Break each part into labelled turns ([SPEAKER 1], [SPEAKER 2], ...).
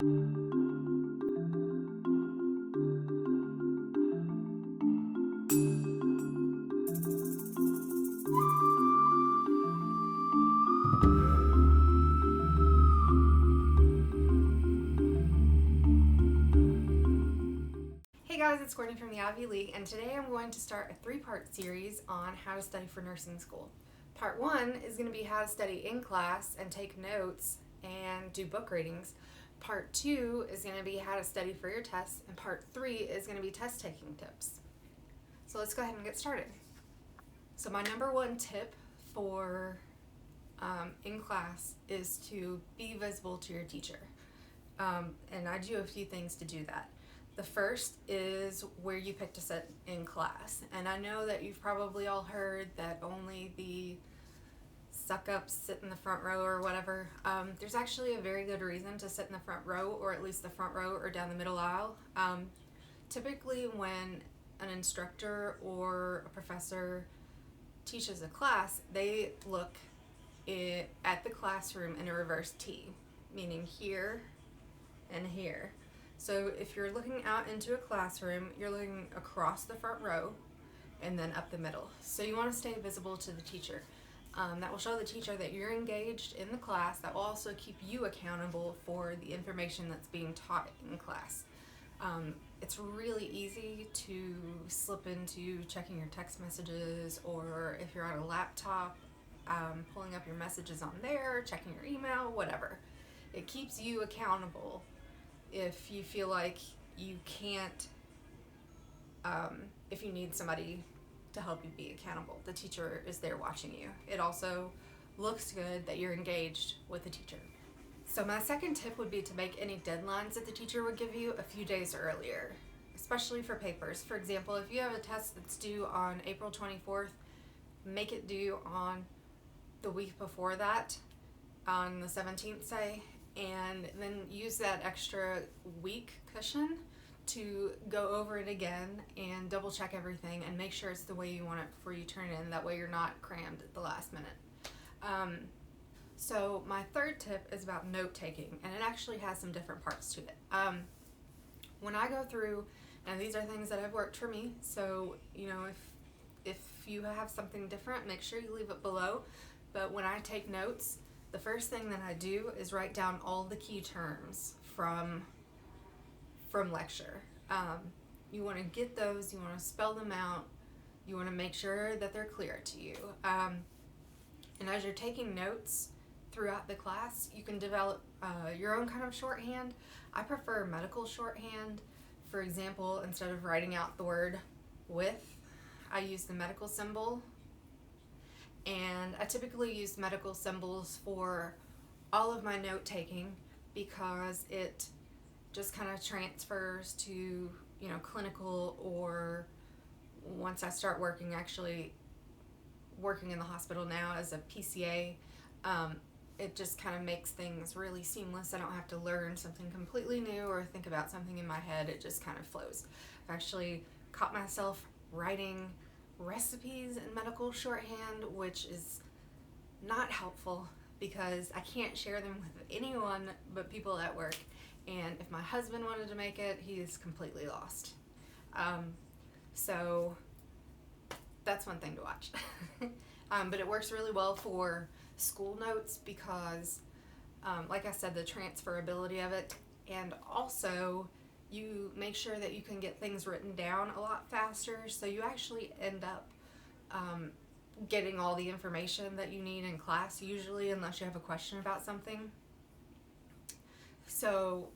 [SPEAKER 1] Hey guys, it's Courtney from the Ivy League, and today I'm going to start a 3-part series on how to study for nursing school. Part 1 is going to be how to study in class and take notes and do book readings. Part 2 is going to be how to study for your tests, and Part 3 is going to be test taking tips. So let's go ahead and get started. So my number 1 tip for in class is to be visible to your teacher. And I do a few things to do that. The first is where you pick to sit in class. And I know that you've probably all heard that only the suck-ups sit in the front row or whatever. There's actually a very good reason to sit in the front row, or at least the front row or down the middle aisle. Typically when an instructor or a professor teaches a class, they look at the classroom in a reverse T, meaning here and here. So if you're looking out into a classroom, you're looking across the front row and then up the middle. So you want to stay visible to the teacher. That will show the teacher that you're engaged in the class. That will also keep you accountable for the information that's being taught in class. It's really easy to slip into checking your text messages, or if you're on a laptop, pulling up your messages on there, checking your email, whatever. It keeps you accountable if you feel like you can't, if you need somebody to help you be accountable. The teacher is there watching you. It also looks good that you're engaged with the teacher. So my second tip would be to make any deadlines that the teacher would give you a few days earlier, especially for papers. For example, if you have a test that's due on April 24th, make it due on the week before that, on the 17th, say, and then use that extra week cushion to go over it again and double check everything and make sure it's the way you want it before you turn it in. That way you're not crammed at the last minute. So my third tip is about note taking, and it actually has some different parts to it. When I go through, and these are things that have worked for me, so if you have something different, make sure you leave it below. But when I take notes, the first thing that I do is write down all the key terms from lecture. You want to get those, you want to spell them out, you want to make sure that they're clear to you. And as you're taking notes throughout the class, you can develop your own kind of shorthand. I prefer medical shorthand. For example, instead of writing out the word with, I use the medical symbol. And I typically use medical symbols for all of my note taking because it just kind of transfers to, clinical, or once I start working in the hospital now as a PCA, it just kind of makes things really seamless. I don't have to learn something completely new or think about something in my head. It just kind of flows. I've actually caught myself writing recipes in medical shorthand, which is not helpful because I can't share them with anyone but people at work. And if my husband wanted to make it, he is completely lost. So that's one thing to watch. But it works really well for school notes because, like I said, the transferability of it, and also you make sure that you can get things written down a lot faster, so you actually end up getting all the information that you need in class, usually, unless you have a question about something. So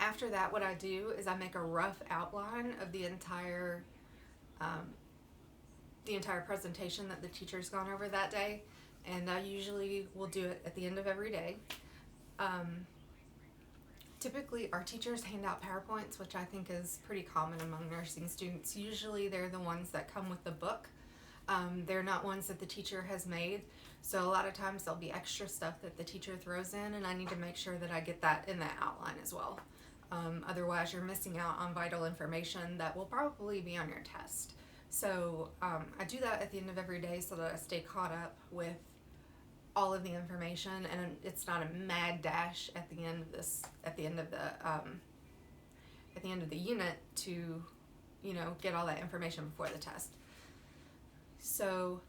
[SPEAKER 1] after that, what I do is I make a rough outline of the entire presentation that the teacher's gone over that day, and I usually will do it at the end of every day. Typically, our teachers hand out PowerPoints, which I think is pretty common among nursing students. Usually, they're the ones that come with the book. They're not ones that the teacher has made, so a lot of times there'll be extra stuff that the teacher throws in, and I need to make sure that I get that in that outline as well. Otherwise, you're missing out on vital information that will probably be on your test. So I do that at the end of every day so that I stay caught up with all of the information, and it's not a mad dash at the end of the unit to, get all that information before the test. So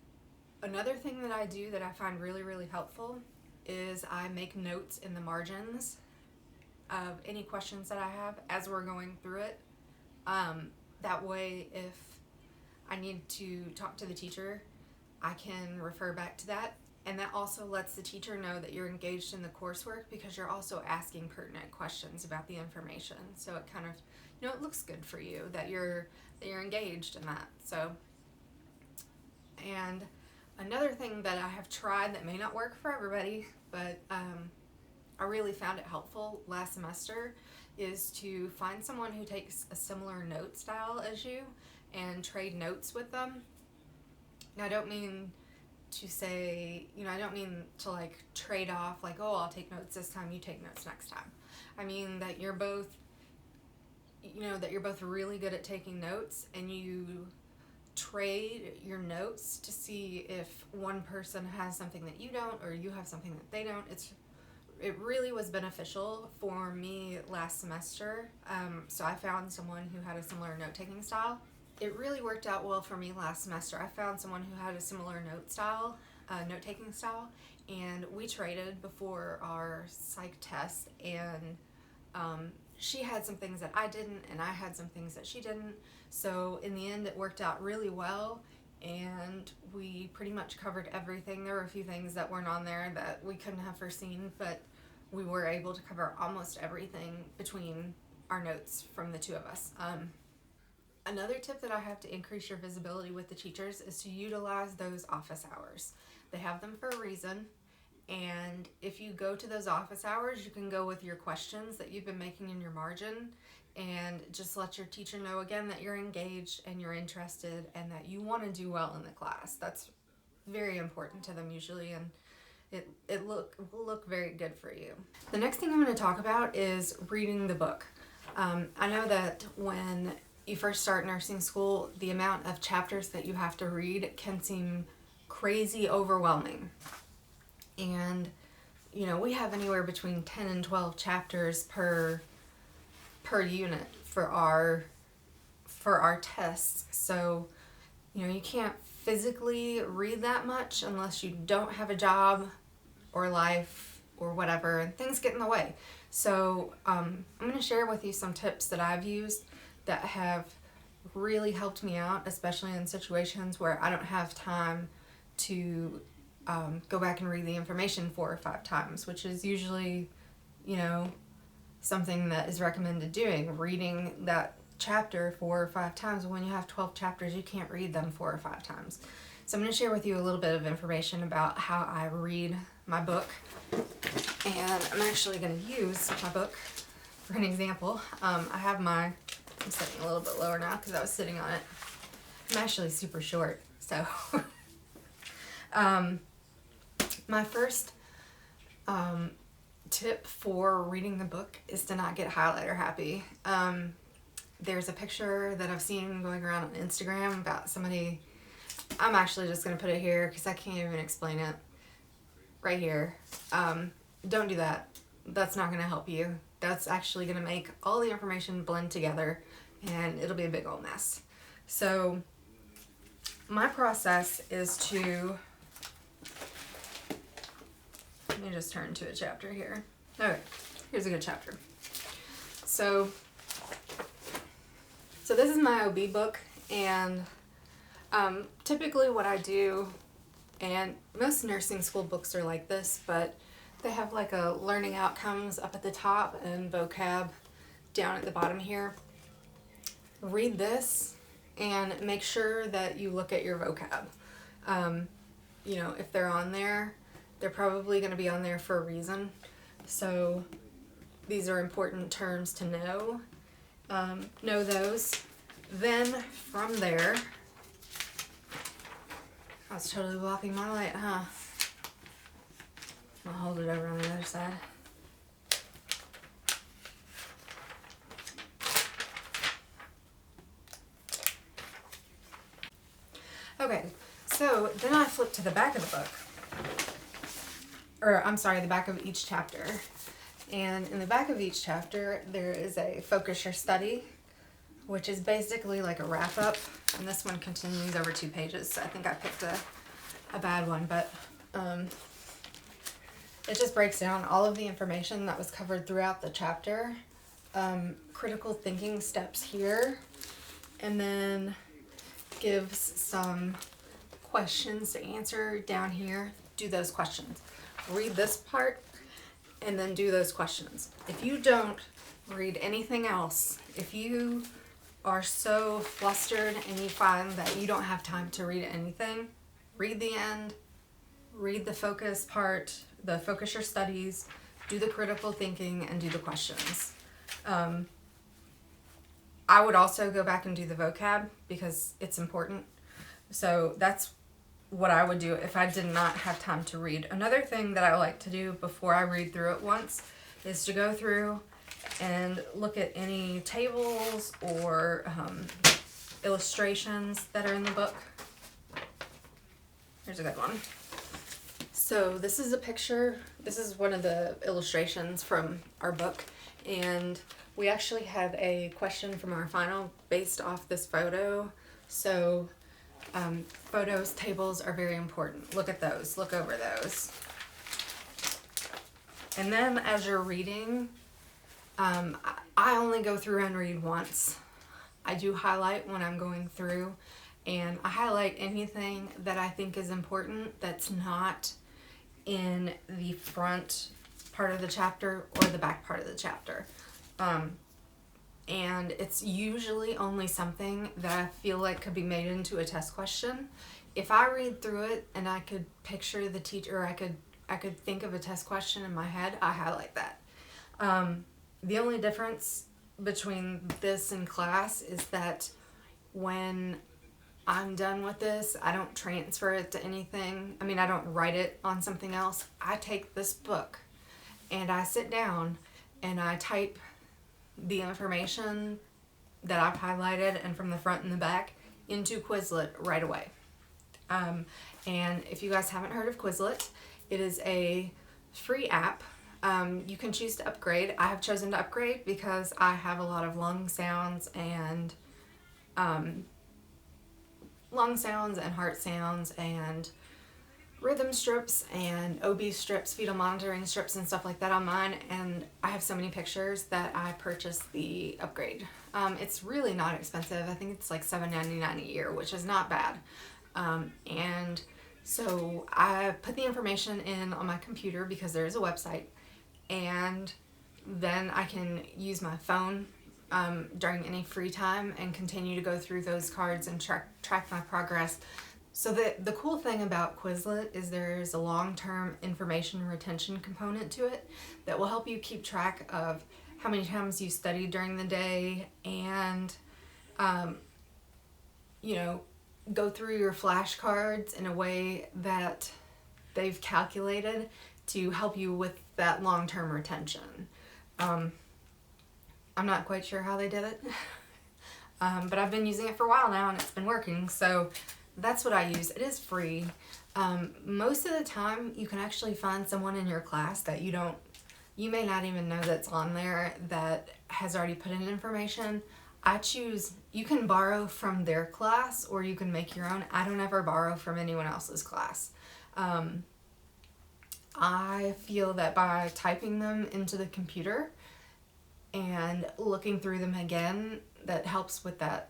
[SPEAKER 1] another thing that I do that I find really, really helpful is I make notes in the margins of any questions that I have as we're going through it. That way, if I need to talk to the teacher, I can refer back to that. And that also lets the teacher know that you're engaged in the coursework, because you're also asking pertinent questions about the information. So it kind of, it looks good for you that you're engaged in that. So, and another thing that I have tried that may not work for everybody, but I really found it helpful last semester, is to find someone who takes a similar note style as you and trade notes with them. Now, I don't mean to say, I don't mean to like trade off, like, oh, I'll take notes this time, you take notes next time. I mean that you're both, really good at taking notes, and you trade your notes to see if one person has something that you don't, or you have something that they don't. It really was beneficial for me last semester. So I found someone who had a similar note-taking style. It really worked out well for me last semester. I found someone who had a similar note-taking style, and we traded before our psych test, and she had some things that I didn't, and I had some things that she didn't. So in the end, it worked out really well, and we pretty much covered everything. There were a few things that weren't on there that we couldn't have foreseen, but we were able to cover almost everything between our notes from the two of us. Another tip that I have to increase your visibility with the teachers is to utilize those office hours. They have them for a reason, and if you go to those office hours, you can go with your questions that you've been making in your margin, and just let your teacher know again that you're engaged and you're interested and that you want to do well in the class. That's very important to them usually, and it will look very good for you. The next thing I'm going to talk about is reading the book. I know that when you first start nursing school, the amount of chapters that you have to read can seem crazy overwhelming. And, we have anywhere between 10 and 12 chapters per unit for our tests. So, you can't physically read that much unless you don't have a job or life or whatever, and things get in the way. So, I'm going to share with you some tips that I've used that have really helped me out, especially in situations where I don't have time to go back and read the information 4 or 5 times, which is usually, something that is recommended doing, reading that chapter 4 or 5 times. When you have 12 chapters, you can't read them 4 or 5 times. So I'm going to share with you a little bit of information about how I read my book, and I'm actually going to use my book for an example. I'm sitting a little bit lower now because I was sitting on it. I'm actually super short, so my first tip for reading the book is to not get highlighter happy. There's a picture that I've seen going around on Instagram about somebody. I'm actually just going to put it here because I can't even explain it. Right here. Don't do that. That's not going to help you. That's actually going to make all the information blend together, and it'll be a big old mess. So my process is to, let me just turn to a chapter here. Okay, here's a good chapter. So this is my OB book, and typically what I do, and most nursing school books are like this, but they have like a learning outcomes up at the top and vocab down at the bottom here. Read this and make sure that you look at your vocab. If they're on there, they're probably going to be on there for a reason. So these are important terms to know. Know those. Then from there, I was totally blocking my light, huh? I'll hold it over on the other side. Okay, so then I flip to the back of the book. the back of each chapter. And in the back of each chapter, there is a focus your study, which is basically like a wrap up. And this one continues over 2 pages, so I think I picked a bad one, but it just breaks down all of the information that was covered throughout the chapter. Critical thinking steps here, and then gives some questions to answer down here. Do those questions. Read this part and then do those questions. If you don't read anything else, if you are so flustered and you find that you don't have time to read anything, read the end, read the focus part, the focus your studies, do the critical thinking, and do the questions. I would also go back and do the vocab because it's important. So that's what I would do if I did not have time to read. Another thing that I like to do before I read through it once is to go through and look at any tables or illustrations that are in the book. Here's a good one. So this is a picture. This is one of the illustrations from our book, and we actually have a question from our final based off this photo. So photos, tables are very important. Look at those. Look over those. And then as you're reading, I only go through and read once. I do highlight when I'm going through, and I highlight anything that I think is important that's not in the front part of the chapter or the back part of the chapter. And it's usually only something that I feel like could be made into a test question. If I read through it and I could picture the teacher, or I could think of a test question in my head, I highlight that. The only difference between this and class is that when I'm done with this, I don't transfer it to anything. I mean, I don't write it on something else. I take this book and I sit down and I type the information that I've highlighted and from the front and the back into Quizlet right away. And if you guys haven't heard of Quizlet, it is a free app. You can choose to upgrade. I have chosen to upgrade because I have a lot of lung sounds and heart sounds and rhythm strips and OB strips, fetal monitoring strips and stuff like that on mine, and I have so many pictures that I purchased the upgrade. It's really not expensive. I think it's like $7.99 a year, which is not bad. And so I put the information in on my computer because there is a website, and then I can use my phone during any free time and continue to go through those cards and track my progress. So the cool thing about Quizlet is there's a long-term information retention component to it that will help you keep track of how many times you studied during the day, and go through your flashcards in a way that they've calculated to help you with that long-term retention. I'm not quite sure how they did it, but I've been using it for a while now and it's been working, so that's what I use. It is free. Most of the time you can actually find someone in your class that you may not even know that's on there that has already put in information. You can borrow from their class or you can make your own. I don't ever borrow from anyone else's class. I feel that by typing them into the computer and looking through them again, that helps with that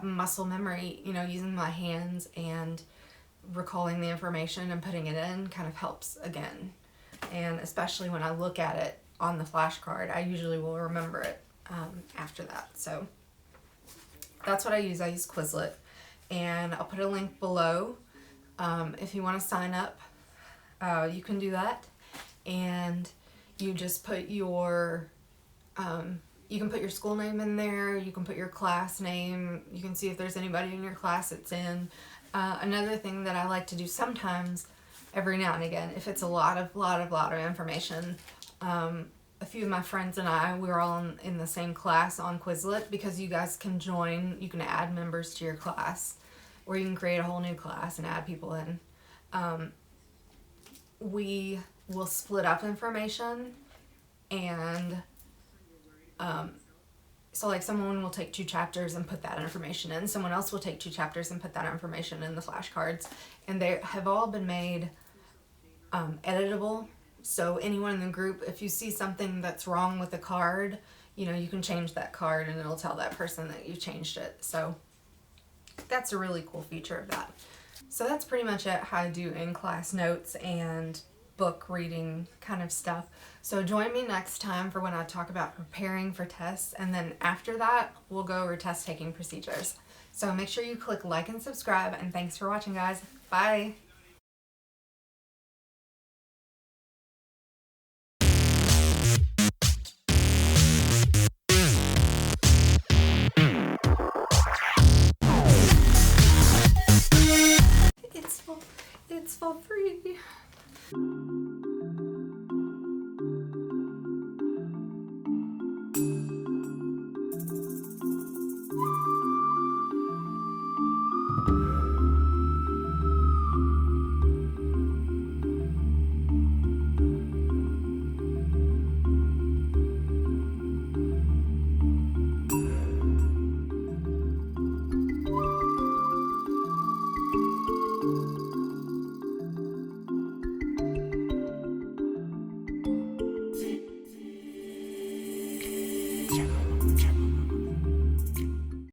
[SPEAKER 1] muscle memory, using my hands and recalling the information and putting it in kind of helps again. And especially when I look at it on the flashcard, I usually will remember it after that. So that's what I use. I use Quizlet, and I'll put a link below. If you want to sign up, you can do that, and you just put your you can put your school name in there, you can put your class name, you can see if there's anybody in your class that's in. Another thing that I like to do sometimes, every now and again, if it's a lot of information, a few of my friends and I, we're all in the same class on Quizlet, because you guys can join, you can add members to your class, or you can create a whole new class and add people in. we will split up information, and so like someone will take 2 chapters and put that information in, someone else will take 2 chapters and put that information in the flashcards, and they have all been made editable. So anyone in the group, if you see something that's wrong with the card, you can change that card and it'll tell that person that you changed it. So that's a really cool feature of that. So that's pretty much it, how I do in-class notes and book reading kind of stuff. So join me next time for when I talk about preparing for tests, and then after that we'll go over test taking procedures. So make sure you click like and subscribe, and thanks for watching, guys. Bye. It's for free.